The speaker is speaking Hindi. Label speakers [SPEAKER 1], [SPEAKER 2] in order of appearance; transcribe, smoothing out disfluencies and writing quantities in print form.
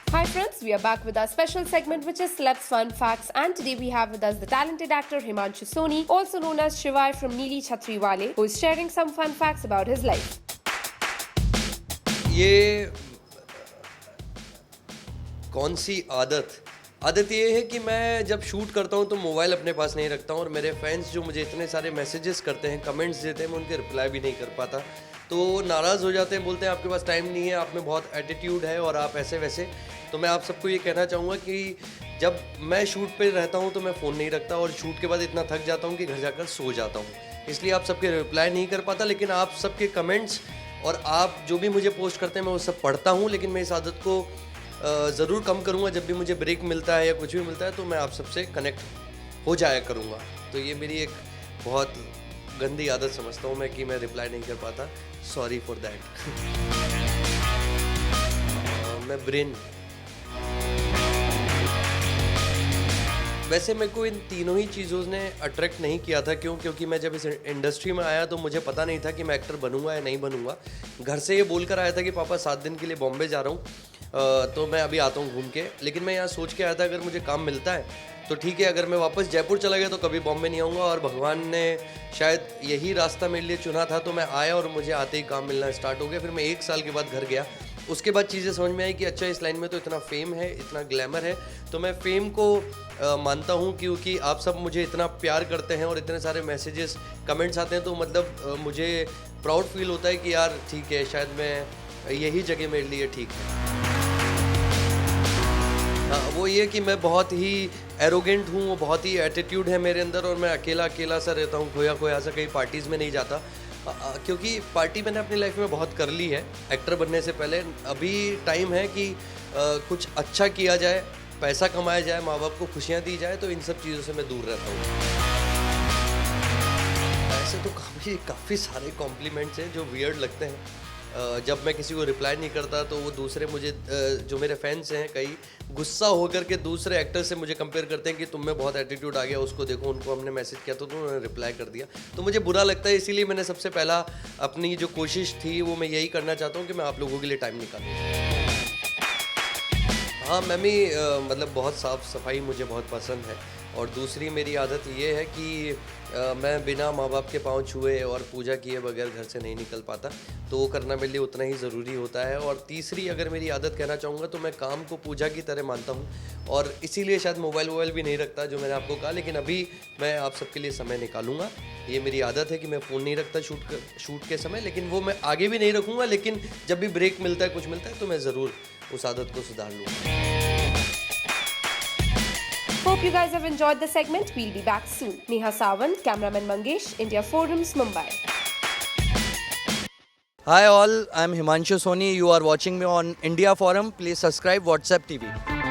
[SPEAKER 1] Hi friends, we are back with our special segment which is Celebs Fun Facts, and today we have with us the talented actor Himanshu Soni, also known as Shivai from Neeli Chhatriwale, who is sharing some fun facts about his life.
[SPEAKER 2] ये कौन सी आदत ये है कि मैं जब शूट करता हूँ तो मोबाइल अपने पास नहीं रखता हूँ, और मेरे फैंस जो मुझे इतने सारे मैसेजेस करते हैं, कमेंट्स देते हैं, मैं उनके रिप्लाई भी नहीं कर पाता, तो नाराज़ हो जाते हैं, बोलते हैं आपके पास टाइम नहीं है, आप में बहुत एटीट्यूड है और आप ऐसे वैसे। तो मैं आप सबको ये कहना चाहूँगा कि जब मैं शूट पे रहता हूँ तो मैं फ़ोन नहीं रखता, और शूट के बाद इतना थक जाता हूँ कि घर जाकर सो जाता हूँ, इसलिए आप सबके रिप्लाई नहीं कर पाता। लेकिन आप सबके कमेंट्स और आप जो भी मुझे पोस्ट करते हैं मैं वो सब पढ़ता हूँ, लेकिन मैं इस आदत को ज़रूर कम करूँगा। जब भी मुझे ब्रेक मिलता है या कुछ भी मिलता है तो मैं आप सबसे कनेक्ट हो जाया करूँगा। तो ये मेरी एक बहुत गंदी आदत समझता हूँ मैं कि मैं रिप्लाई नहीं कर पाता। Sorry for that. मैं ब्रेन, वैसे मेरे को इन तीनों ही चीज़ों ने अट्रैक्ट नहीं किया था। क्योंकि मैं जब इस इंडस्ट्री में आया तो मुझे पता नहीं था कि मैं एक्टर बनूंगा या नहीं बनूंगा। घर से ये बोल कर आया था कि पापा 7 दिन के लिए बॉम्बे जा रहा हूँ, तो मैं अभी आता हूँ घूम के। लेकिन मैं यहाँ सोच के आया था अगर मुझे काम मिलता है तो ठीक है, अगर मैं वापस जयपुर चला गया तो कभी बॉम्बे नहीं आऊँगा। और भगवान ने शायद यही रास्ता मेरे लिए चुना था, तो मैं आया और मुझे आते ही काम मिलना स्टार्ट हो गया। फिर मैं 1 साल के बाद घर गया, उसके बाद चीज़ें समझ में आई कि अच्छा इस लाइन में तो इतना फेम है, इतना ग्लैमर है। तो मैं फेम को मानता हूँ क्योंकि आप सब मुझे इतना प्यार करते हैं और इतने सारे मैसेजेस कमेंट्स आते हैं, तो मतलब मुझे प्राउड फील होता है कि यार ठीक है, शायद मैं यही जगह मेरे लिए ठीक है। हाँ, वो ये कि मैं बहुत ही एरोगेंट हूँ, बहुत ही एटीट्यूड है मेरे अंदर, और मैं अकेला सा रहता हूँ, खोया सा, कहीं पार्टीज़ में नहीं जाता। क्योंकि पार्टी मैंने अपनी लाइफ में बहुत कर ली है एक्टर बनने से पहले। अभी टाइम है कि कुछ अच्छा किया जाए, पैसा कमाया जाए, माँ बाप को खुशियाँ दी जाए, तो इन सब चीज़ों से मैं दूर रहता हूँ। ऐसे तो काफ़ी सारे कॉम्प्लीमेंट्स हैं जो वियर्ड लगते हैं। जब मैं किसी को रिप्लाई नहीं करता तो वो दूसरे मुझे जो मेरे फैंस हैं कई गुस्सा होकर के दूसरे एक्टर से मुझे कंपेयर करते हैं कि तुम में बहुत एटीट्यूड आ गया, उसको देखो, उनको हमने मैसेज किया तो उन्होंने रिप्लाई कर दिया। तो मुझे बुरा लगता है, इसीलिए मैंने सबसे पहला अपनी जो कोशिश थी वो मैं यही करना चाहता हूँ कि मैं आप लोगों के लिए टाइम निकालूँ। हाँ, मैं भी मतलब बहुत साफ़ सफाई मुझे बहुत पसंद है। और दूसरी मेरी आदत ये है कि मैं बिना माँ बाप के पाँव छुए और पूजा किए बगैर घर से नहीं निकल पाता, तो वो करना मेरे लिए उतना ही ज़रूरी होता है। और तीसरी अगर मेरी आदत कहना चाहूँगा तो मैं काम को पूजा की तरह मानता हूँ, और इसीलिए शायद मोबाइल भी नहीं रखता जो मैंने आपको कहा। लेकिन अभी मैं आप सबके लिए समय निकालूंगा। ये मेरी आदत है कि मैं फ़ोन नहीं रखता शूट के समय, लेकिन वो मैं आगे भी नहीं रखूँगा। लेकिन जब भी ब्रेक मिलता है, कुछ मिलता है, तो मैं ज़रूर उस आदत को सुधार लूँगा।
[SPEAKER 1] Hope you guys have enjoyed the segment. We'll be back soon. Neha Sawant, cameraman Mangesh, India Forums, Mumbai.
[SPEAKER 3] Hi all, I'm Himanshu Soni. You are watching me on India Forum. Please subscribe WhatsApp TV.